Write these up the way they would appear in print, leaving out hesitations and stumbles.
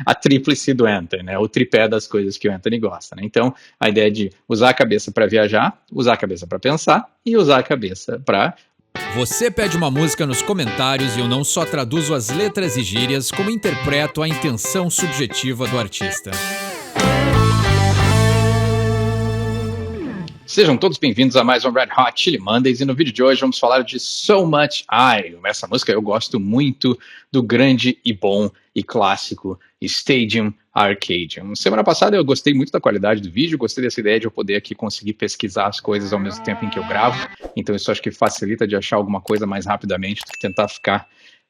a tríplice do Anthony, né? O tripé das coisas que o Anthony gosta, né? Então, a ideia de usar a cabeça para viajar, usar a cabeça para pensar e usar a cabeça para... Você pede uma música nos comentários e eu não só traduzo as letras e gírias, como interpreto a intenção subjetiva do artista. Sejam todos bem-vindos a mais um Red Hot Chili Mondays, e no vídeo de hoje vamos falar de So Much I. Essa música eu gosto muito do grande e bom e clássico Stadium Arcadium. Semana passada eu gostei muito da qualidade do vídeo, gostei dessa ideia de eu poder aqui conseguir pesquisar as coisas ao mesmo tempo em que eu gravo, então isso acho que facilita de achar alguma coisa mais rapidamente do que tentar ficar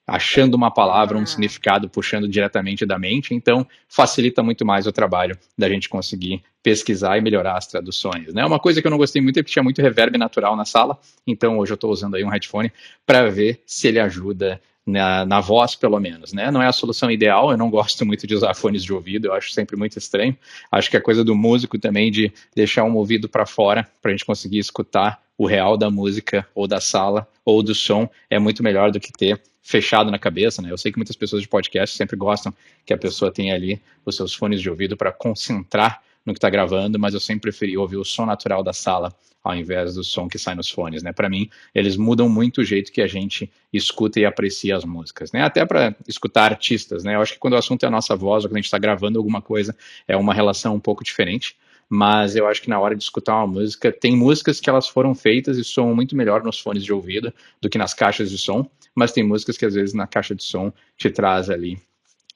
achando uma palavra, um significado, puxando diretamente da mente, então facilita muito mais o trabalho da gente conseguir pesquisar e melhorar as traduções, né? Uma coisa que eu não gostei muito é que tinha muito reverb natural na sala, então hoje eu estou usando aí um headphone para ver se ele ajuda na voz, pelo menos, né? Não é a solução ideal, eu não gosto muito de usar fones de ouvido, eu acho sempre muito estranho, acho que é coisa do músico também de deixar um ouvido para fora, para a gente conseguir escutar o real da música, ou da sala, ou do som, é muito melhor do que ter fechado na cabeça, né? Eu sei que muitas pessoas de podcast sempre gostam que a pessoa tenha ali os seus fones de ouvido para concentrar no que está gravando, mas eu sempre preferi ouvir o som natural da sala ao invés do som que sai nos fones, né? Para mim, eles mudam muito o jeito que a gente escuta e aprecia as músicas, né? Até para escutar artistas, né? Eu acho que quando o assunto é a nossa voz, ou quando a gente está gravando alguma coisa, é uma relação um pouco diferente, mas eu acho que na hora de escutar uma música, tem músicas que elas foram feitas e soam muito melhor nos fones de ouvido do que nas caixas de som, mas tem músicas que às vezes na caixa de som te traz ali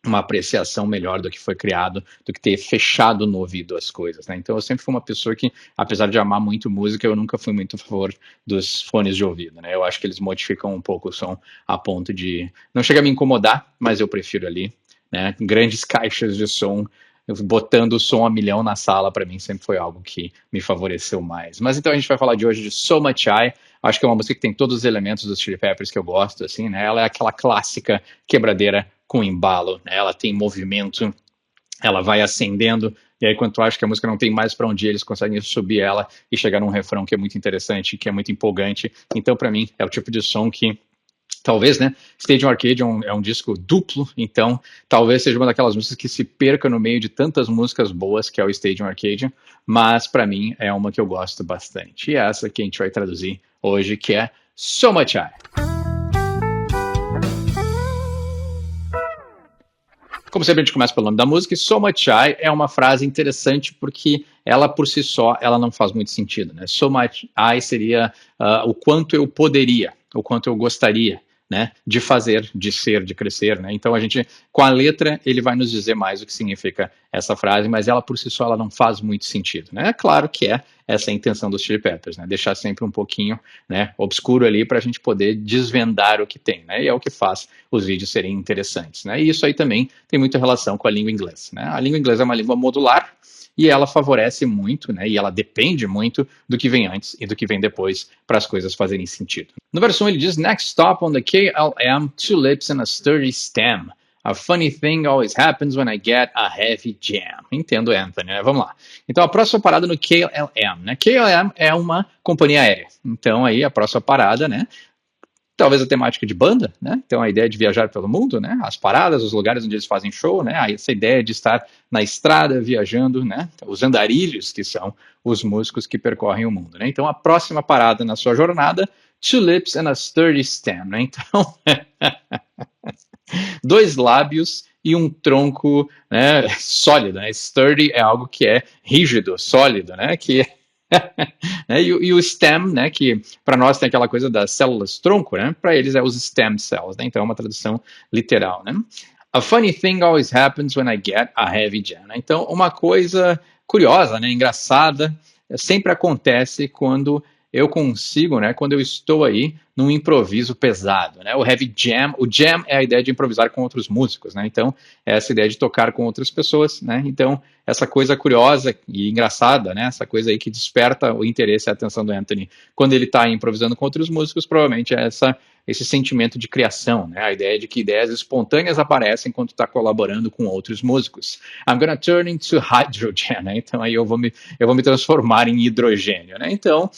uma apreciação melhor do que foi criado, do que ter fechado no ouvido as coisas, né? Então eu sempre fui uma pessoa que, apesar de amar muito música, eu nunca fui muito a favor dos fones de ouvido, né? Eu acho que eles modificam um pouco o som a ponto de... não chega a me incomodar, mas eu prefiro ali, né? Grandes caixas de som, botando o som a milhão na sala, para mim sempre foi algo que me favoreceu mais. Mas então a gente vai falar de hoje de So Much I. Acho que é uma música que tem todos os elementos dos Chili Peppers que eu gosto, assim, né? Ela é aquela clássica quebradeira com embalo, né? Ela tem movimento, ela vai ascendendo, e aí quando tu acha que a música não tem mais para onde ir, eles conseguem subir ela e chegar num refrão que é muito interessante, que é muito empolgante. Então, para mim, é o tipo de som que talvez, né, Stadium Arcadium é um disco duplo, então talvez seja uma daquelas músicas que se perca no meio de tantas músicas boas que é o Stadium Arcadium, mas para mim é uma que eu gosto bastante. E é essa que a gente vai traduzir hoje, que é So Much I. Como sempre, a gente começa pelo nome da música, e So Much I é uma frase interessante porque ela, por si só, ela não faz muito sentido, né? So Much I seria o quanto eu poderia, o quanto eu gostaria, né, de fazer, de ser, de crescer, né? Então a gente, com a letra, ele vai nos dizer mais o que significa essa frase, mas ela por si só ela não faz muito sentido, né? É claro que é essa a intenção dos Chili Peppers, né? Deixar sempre um pouquinho, né, obscuro ali para a gente poder desvendar o que tem, né? E é o que faz os vídeos serem interessantes, né? E isso aí também tem muita relação com a língua inglesa, né? A língua inglesa é uma língua modular, e ela favorece muito, né, e ela depende muito do que vem antes e do que vem depois para as coisas fazerem sentido. No verso 1 ele diz, Next stop on the KLM, two lips and a sturdy stem. A funny thing always happens when I get a heavy jam. Entendo, Anthony, né? Vamos lá. Então a próxima parada no KLM, né? KLM é uma companhia aérea. Então aí a próxima parada, né? Talvez a temática de banda, né? Então a ideia de viajar pelo mundo, né? As paradas, os lugares onde eles fazem show, né? Essa ideia de estar na estrada viajando, né? Os andarilhos que são os músicos que percorrem o mundo, né? Então a próxima parada na sua jornada, two lips and a sturdy stem, né? Então dois lábios e um tronco, né, sólido, né? Sturdy é algo que é rígido, sólido, né? Que e o stem, né, que para nós tem aquela coisa das células tronco, né, para eles é os stem cells, né, então é uma tradução literal, né. A funny thing always happens when I get a heavy jam, né? Então uma coisa curiosa, né, engraçada, sempre acontece quando eu consigo, né, quando eu estou aí num improviso pesado, né, o heavy jam, o jam é a ideia de improvisar com outros músicos, né, então é essa ideia de tocar com outras pessoas, né, então essa coisa curiosa e engraçada, né, essa coisa aí que desperta o interesse e a atenção do Anthony quando ele está improvisando com outros músicos, provavelmente é esse sentimento de criação, né, a ideia de que ideias espontâneas aparecem quando está colaborando com outros músicos. I'm gonna turn into hydrogen, né, então aí eu vou me transformar em hidrogênio, né, então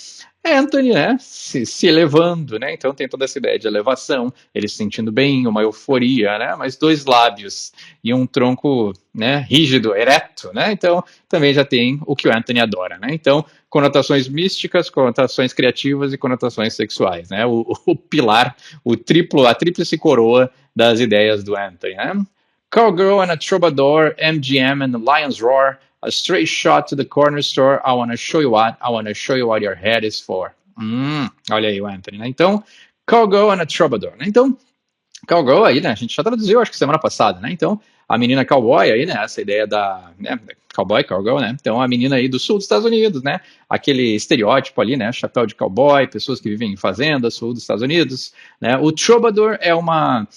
Anthony, né, se elevando, né, então tem toda essa ideia de elevação, ele se sentindo bem, uma euforia, né, mas dois lábios e um tronco, né, rígido, ereto, né, então também já tem o que o Anthony adora, né, então conotações místicas, conotações criativas e conotações sexuais, né, o pilar, a tríplice coroa das ideias do Anthony, né. Cowgirl and a Troubadour, MGM and the Lion's Roar, a straight shot to the corner store, I wanna show you what your head is for. Olha aí o Anthony, né? Então, Cowgirl and a Troubadour, né? Então, Cowgirl aí, né? A gente já traduziu, acho que semana passada, né? Então, a menina cowboy aí, né? Essa ideia da, né? Cowboy, cowgirl, né? Então, a menina aí do sul dos Estados Unidos, né? Aquele estereótipo ali, né? Chapéu de cowboy, pessoas que vivem em fazendas, sul dos Estados Unidos, né? O troubadour é uma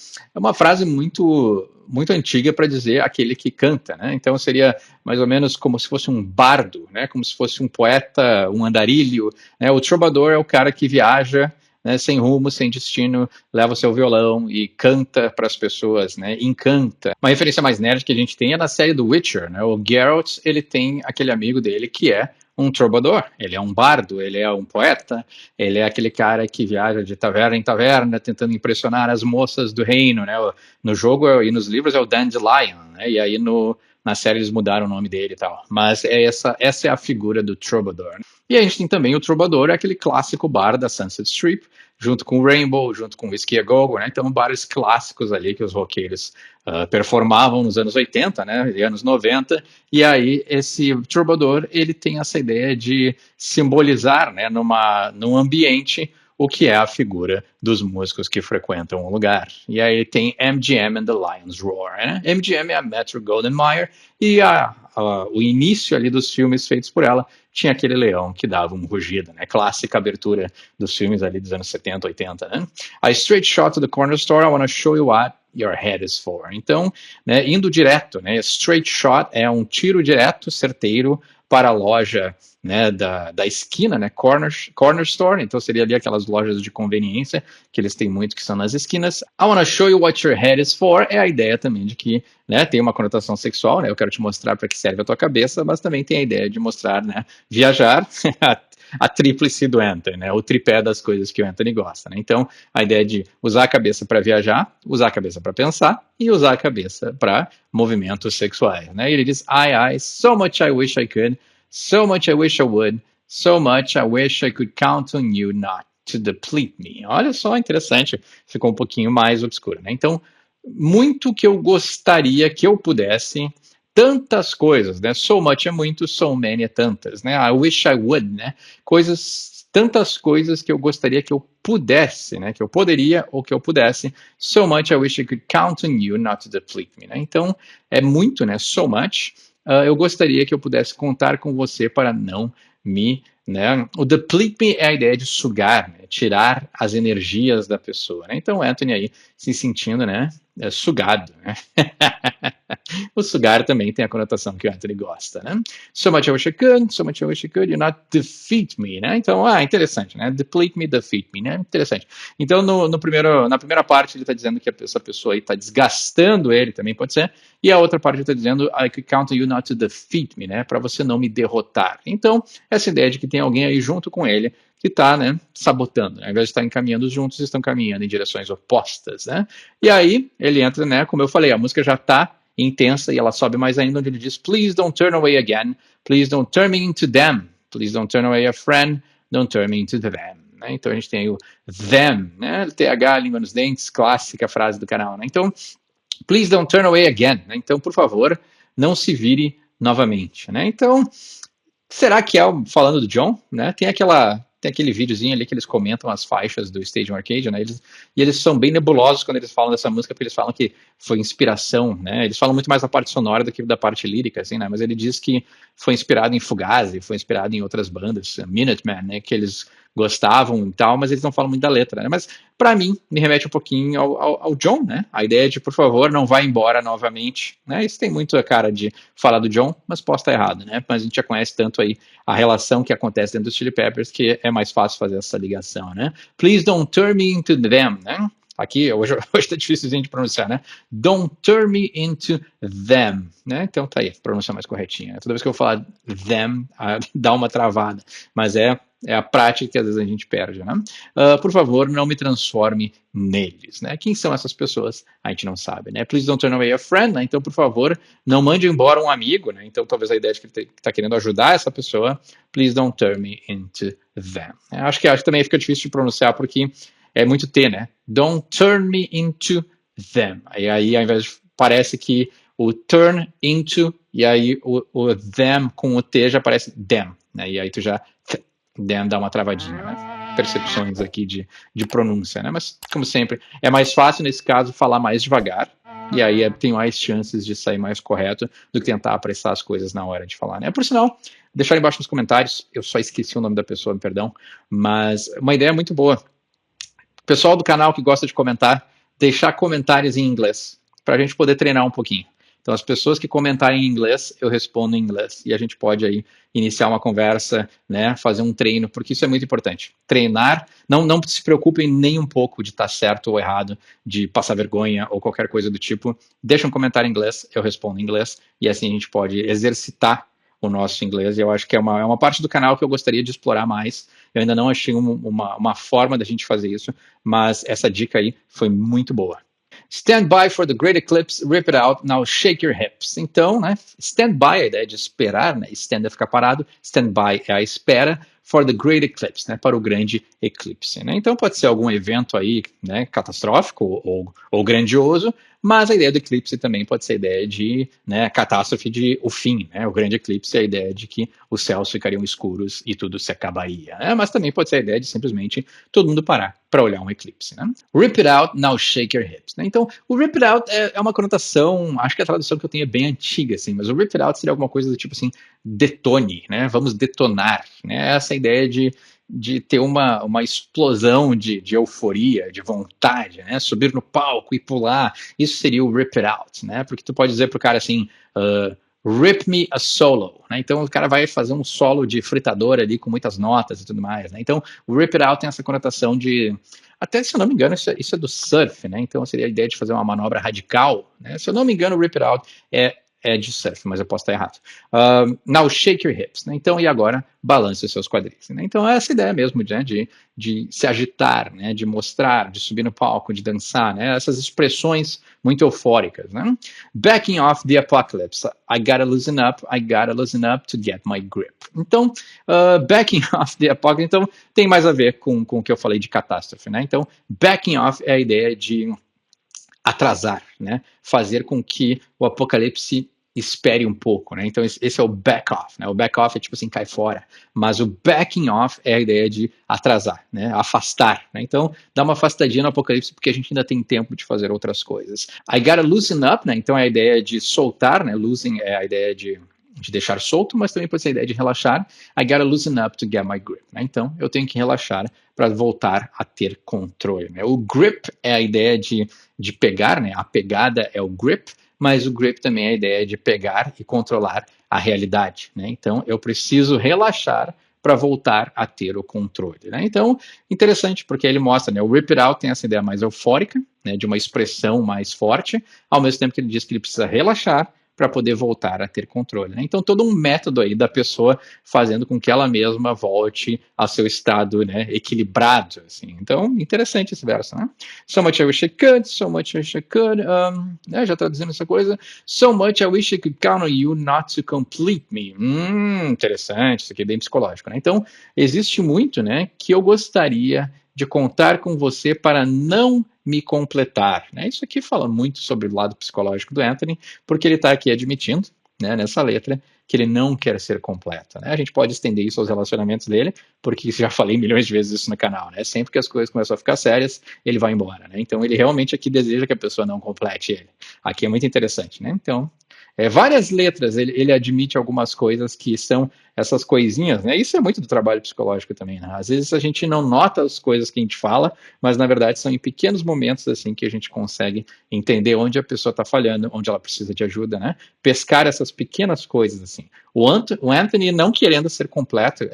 frase muito antiga para dizer aquele que canta, né? Então seria mais ou menos como se fosse um bardo, né? Como se fosse um poeta, um andarilho, né? O troubadour é o cara que viaja, né, sem rumo, sem destino, leva o seu violão e canta para as pessoas, né, encanta. Uma referência mais nerd que a gente tem é na série do Witcher, né, o Geralt, ele tem aquele amigo dele que é um troubadour, ele é um bardo, ele é um poeta, ele é aquele cara que viaja de taverna em taverna, tentando impressionar as moças do reino, né, no jogo e nos livros é o Dandelion, né, e aí na série eles mudaram o nome dele e tal, mas essa é a figura do troubadour. E a gente tem também o troubadour, aquele clássico bar da Sunset Strip, junto com o Rainbow, junto com o Whiskey a Go-Go, né? Então, bares clássicos ali que os roqueiros performavam nos anos 80, né? E anos 90. E aí, esse troubadour, ele tem essa ideia de simbolizar, né? Num ambiente o que é a figura dos músicos que frequentam o lugar. E aí tem MGM and the Lion's Roar, né? MGM é a Metro Goldwyn Mayer e o início ali dos filmes feitos por ela tinha aquele leão que dava um rugido, né? Clássica abertura dos filmes ali dos anos 70, 80, né? A straight shot to the corner store, I want to show you what your head is for. Então, né, indo direto, né? Straight shot é um tiro direto, certeiro, para a loja, né, da esquina, né, corner store, então seria ali aquelas lojas de conveniência, que eles têm muito que são nas esquinas. I wanna show you what your head is for, é a ideia também de que, né, tem uma conotação sexual, né, eu quero te mostrar para que serve a tua cabeça, mas também tem a ideia de mostrar, né, viajar, a tríplice do Anthony, né, o tripé das coisas que o Anthony gosta, né, então a ideia de usar a cabeça para viajar, usar a cabeça para pensar e usar a cabeça para movimentos sexuais, né, e ele diz, so much I wish I could, so much I wish I would, so much I wish I could count on you not to deplete me. Olha só, interessante, ficou um pouquinho mais obscuro, né, então muito que eu gostaria que eu pudesse, tantas coisas, né? So much é muito, so many é tantas, né? I wish I would, né? Tantas coisas que eu gostaria que eu pudesse, né? Que eu poderia ou que eu pudesse. So much I wish I could count on you not to deplete me, né? Então, é muito, né? So much. Eu gostaria que eu pudesse contar com você para não me, né? O deplete me é a ideia de sugar, né? Tirar as energias da pessoa, né? Então, Anthony aí se sentindo, né? Sugado, né? O sugar também tem a conotação que o Anthony gosta, né? So much I wish I could, you not defeat me, né? Então, interessante, né? Deplete me, defeat me, né? Interessante. Então, na primeira parte, ele está dizendo que essa pessoa aí está desgastando ele, também pode ser, e a outra parte ele está dizendo, I could count on you not to defeat me, né? Para você não me derrotar. Então, essa ideia de que tem alguém aí junto com ele que está, né, sabotando, né? Ao invés de estar caminhando juntos, estão caminhando em direções opostas, né? E aí, ele entra, né, como eu falei, a música já está intensa e ela sobe mais ainda, onde ele diz, please don't turn away again, please don't turn me into them, please don't turn away a friend, don't turn me into them. Né? Então a gente tem o them, né? TH, língua nos dentes, clássica frase do canal, né? Então, please don't turn away again, né? Então, por favor, não se vire novamente, né? Então, será que é falando do John, né? Tem aquele videozinho ali que eles comentam as faixas do Stadium Arcadium, né? E eles são bem nebulosos quando eles falam dessa música, porque eles falam que foi inspiração, né? Eles falam muito mais da parte sonora do que da parte lírica, assim, né? Mas ele diz que foi inspirado em Fugazi, foi inspirado em outras bandas, Minutemen, né? Que eles gostavam e tal, mas eles não falam muito da letra, né? Mas para mim me remete um pouquinho ao John, né? A ideia de, por favor, não vá embora novamente, né? Isso tem muito a cara de falar do John, mas posso estar errado, né? Mas a gente já conhece tanto aí a relação que acontece dentro dos Chili Peppers que é mais fácil fazer essa ligação, né? Please don't turn me into them, né? aqui, hoje tá difícil de pronunciar, né? Don't turn me into them, né? Então tá aí, a pronúncia mais corretinha. Toda vez que eu falar them, dá uma travada, mas é a prática que às vezes a gente perde, né? Por favor, não me transforme neles, né? Quem são essas pessoas? A gente não sabe, né? Please don't turn away a friend, né? Então, por favor, não mande embora um amigo, né? Então, talvez a ideia de que ele está querendo ajudar essa pessoa, please don't turn me into them. Acho que também fica difícil de pronunciar porque é muito T, né? Don't turn me into them. Aí ao invés de, parece que o turn into, e aí o them com o T já parece them, né? E aí tu já dá uma travadinha, né? Percepções aqui de pronúncia, né? Mas, como sempre, é mais fácil, nesse caso, falar mais devagar, e aí tem mais chances de sair mais correto do que tentar apressar as coisas na hora de falar, né? Por sinal, deixar embaixo nos comentários, eu só esqueci o nome da pessoa, me perdão, mas uma ideia muito boa. Pessoal do canal que gosta de comentar, deixar comentários em inglês, para a gente poder treinar um pouquinho. Então, as pessoas que comentarem em inglês, eu respondo em inglês. E a gente pode aí iniciar uma conversa, né, fazer um treino, porque isso é muito importante. Treinar, não se preocupem nem um pouco de estar certo ou errado, de passar vergonha ou qualquer coisa do tipo. Deixa um comentário em inglês, eu respondo em inglês, e assim a gente pode exercitar o nosso inglês. E eu acho que é uma parte do canal que eu gostaria de explorar mais. Eu ainda não achei uma forma da gente fazer isso, mas essa dica aí foi muito boa. Stand by for the great eclipse, rip it out, now shake your hips. Então, né, stand by, a ideia de esperar, né, stand é ficar parado, stand by é a espera, for the great eclipse, né, para o grande eclipse. Né? Então pode ser algum evento aí, né, catastrófico ou grandioso, mas a ideia do eclipse também pode ser a ideia de, né, catástrofe de o fim, né? O grande eclipse é a ideia de que os céus ficariam escuros e tudo se acabaria, né? Mas também pode ser a ideia de simplesmente todo mundo parar para olhar um eclipse, né? Rip it out, now shake your hips. Né? Então, o rip it out é uma conotação, acho que a tradução que eu tenho é bem antiga, assim, mas o rip it out seria alguma coisa do tipo assim, detone, né? Vamos detonar, né? Essa ideia de ter uma explosão de euforia, de vontade, né? Subir no palco e pular, isso seria o rip it out, né? Porque tu pode dizer pro cara assim, rip me a solo, né? Então o cara vai fazer um solo de fritador ali com muitas notas e tudo mais, né? Então o rip it out tem essa conotação de, até se eu não me engano, isso é do surf, né? Então seria a ideia de fazer uma manobra radical, né? Se eu não me engano, o rip it out é de surf, mas eu posso estar errado. Now shake your hips, né? Então, e agora, balance os seus quadris. Né? Então, é essa ideia mesmo, né? de se agitar, né? De mostrar, de subir no palco, de dançar, né? Essas expressões muito eufóricas, né? Backing off the apocalypse. I gotta loosen up to get my grip. Então, backing off the apocalypse, então, tem mais a ver com o que eu falei de catástrofe, né? Então, backing off é a ideia de atrasar, né? Fazer com que o apocalipse espere um pouco, né? Então esse é o back off, né? O back off é tipo assim, cai fora, mas o backing off é a ideia de atrasar, né? Afastar, né? Então dá uma afastadinha no apocalipse porque a gente ainda tem tempo de fazer outras coisas. I gotta loosen up, né? Então é a ideia de soltar, né? Losing é a ideia de deixar solto, mas também pode ser a ideia de relaxar. I gotta loosen up to get my grip. Né? Então, eu tenho que relaxar para voltar a ter controle. Né? O grip é a ideia de pegar, né? A pegada é o grip, mas o grip também é a ideia de pegar e controlar a realidade. Né? Então, eu preciso relaxar para voltar a ter o controle. Né? Então, interessante, porque ele mostra, né, o rip it out tem essa ideia mais eufórica, né, de uma expressão mais forte, ao mesmo tempo que ele diz que ele precisa relaxar para poder voltar a ter controle. Né? Então, todo um método aí da pessoa fazendo com que ela mesma volte ao seu estado, né, equilibrado. Assim. Então, interessante esse verso. Né? So much I wish I could, so much I wish I could. Já traduzindo essa coisa. So much I wish I could count on you not to complete me. Interessante, isso aqui é bem psicológico. Né? Então, existe muito, né, que eu gostaria de contar com você para não me completar. Né? Isso aqui fala muito sobre o lado psicológico do Anthony, porque ele está aqui admitindo, né, nessa letra, que ele não quer ser completo. Né? A gente pode estender isso aos relacionamentos dele, porque já falei milhões de vezes isso no canal. Né? Sempre que as coisas começam a ficar sérias, ele vai embora. Né? Então ele realmente aqui deseja que a pessoa não complete ele. Aqui é muito interessante. Né? Então, várias letras, ele admite algumas coisas que são essas coisinhas, né? Isso é muito do trabalho psicológico também, né? Às vezes a gente não nota as coisas que a gente fala, mas na verdade são em pequenos momentos assim que a gente consegue entender onde a pessoa está falhando, onde ela precisa de ajuda, né? Pescar essas pequenas coisas assim. O Anthony não querendo ser completo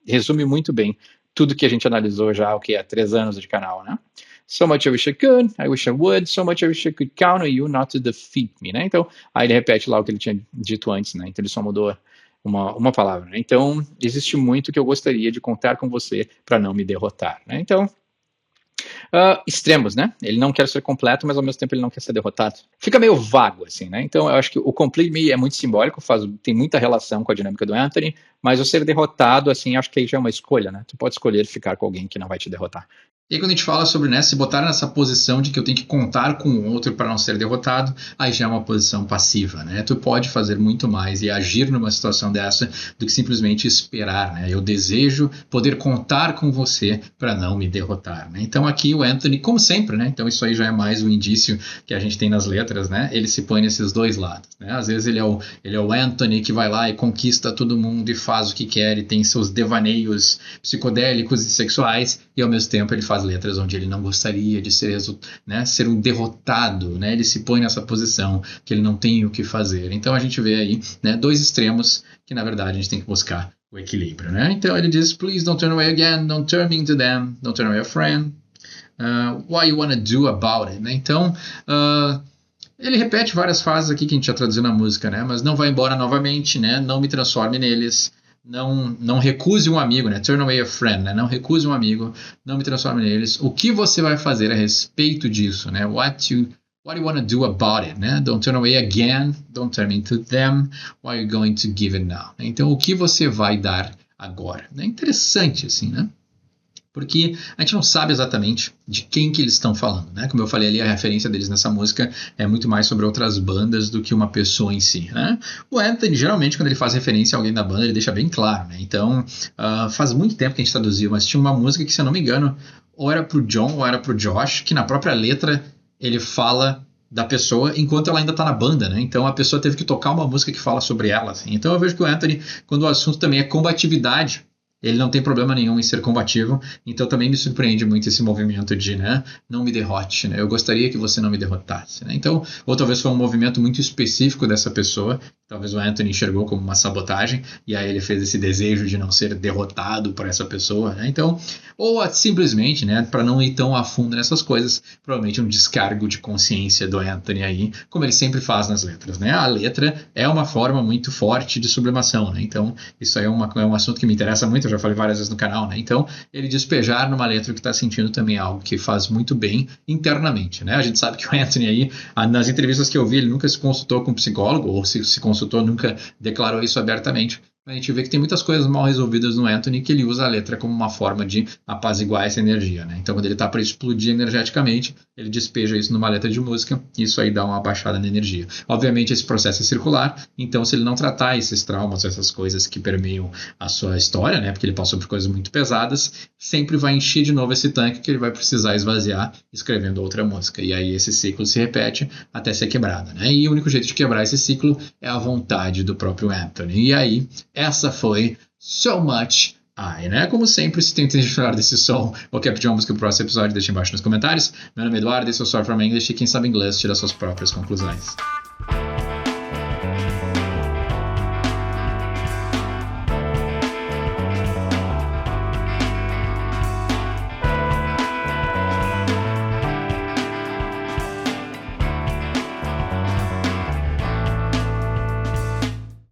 resume muito bem tudo que a gente analisou já, o que é 3 anos de canal, né? so much I wish I could, I wish I would, so much I wish I could count on you not to defeat me, né? Então, aí ele repete lá o que ele tinha dito antes, né? Então ele só mudou uma palavra, né? Então, existe muito que eu gostaria de contar com você para não me derrotar, né? Então, extremos, né? Ele não quer ser completo, mas ao mesmo tempo ele não quer ser derrotado. Fica meio vago, assim, né? Então eu acho que o complete me é muito simbólico, tem muita relação com a dinâmica do Anthony, mas o ser derrotado, assim, acho que aí já é uma escolha, né? Tu pode escolher ficar com alguém que não vai te derrotar. E aí quando a gente fala sobre, né, se botar nessa posição de que eu tenho que contar com o outro para não ser derrotado, aí já é uma posição passiva, né? Tu pode fazer muito mais e agir numa situação dessa do que simplesmente esperar, né? Eu desejo poder contar com você para não me derrotar, né? Então aqui o Anthony, como sempre, né? Então isso aí já é mais um indício que a gente tem nas letras, né? Ele se põe nesses dois lados, né? Às vezes ele é o Anthony que vai lá e conquista todo mundo e faz o que quer e tem seus devaneios psicodélicos e sexuais, e ao mesmo tempo ele faz letras onde ele não gostaria de ser, né, ser um derrotado, né? Ele se põe nessa posição que ele não tem o que fazer. Então a gente vê aí, né, dois extremos que na verdade a gente tem que buscar o equilíbrio, né? Então ele diz, please don't turn away again, don't turn me into them, don't turn away a friend, what you wanna do about it, né? Então ele repete várias frases aqui que a gente já traduziu na música, né? Mas não vá embora novamente, né? Não me transforme neles. Não recuse um amigo, né? Turn away a friend, né? Não recuse um amigo, não me transforme neles. O que você vai fazer a respeito disso, né? What you want to do about it, né? Don't turn away again, don't turn into them. What are you going to give it now? Então, o que você vai dar agora? É interessante, assim, né? Porque a gente não sabe exatamente de quem que eles estão falando, né? Como eu falei ali, a referência deles nessa música é muito mais sobre outras bandas do que uma pessoa em si, né? O Anthony, geralmente, quando ele faz referência a alguém da banda, ele deixa bem claro, né? Então, faz muito tempo que a gente traduziu, mas tinha uma música que, se eu não me engano, ou era pro John ou era pro Josh, que na própria letra ele fala da pessoa enquanto ela ainda tá na banda, né? Então a pessoa teve que tocar uma música que fala sobre ela, assim. Então eu vejo que o Anthony, quando o assunto também é combatividade, ele não tem problema nenhum em ser combativo, então também me surpreende muito esse movimento de, né, não me derrote, né, eu gostaria que você não me derrotasse, né? Então, ou talvez foi um movimento muito específico dessa pessoa, talvez o Anthony enxergou como uma sabotagem, e aí ele fez esse desejo de não ser derrotado por essa pessoa, né? Então, ou simplesmente, né, para não ir tão a fundo nessas coisas, provavelmente um descargo de consciência do Anthony aí, como ele sempre faz nas letras, né? A letra é uma forma muito forte de sublimação, né? Então, isso aí é um assunto que me interessa muito, eu já falei várias vezes no canal, né? Então, ele despejar numa letra que está sentindo também é algo que faz muito bem internamente, né? A gente sabe que o Anthony aí, nas entrevistas que eu vi, ele nunca se consultou com um psicólogo, ou se consultou, nunca declarou isso abertamente. A gente vê que tem muitas coisas mal resolvidas no Anthony, que ele usa a letra como uma forma de apaziguar essa energia, né? Então, quando ele está para explodir energeticamente, ele despeja isso numa letra de música, e isso aí dá uma baixada na energia. Obviamente, esse processo é circular, então se ele não tratar esses traumas, essas coisas que permeiam a sua história, né? Porque ele passou por coisas muito pesadas, sempre vai encher de novo esse tanque que ele vai precisar esvaziar escrevendo outra música. E aí esse ciclo se repete até ser quebrado, né? E o único jeito de quebrar esse ciclo é a vontade do próprio Anthony. E aí, essa foi So Much I, né? Como sempre, se tem intenção de falar desse som ou quer pedir uma música pro próximo episódio, deixa embaixo nos comentários. Meu nome é Eduardo, esse é o Soar From English, e quem sabe inglês tira suas próprias conclusões.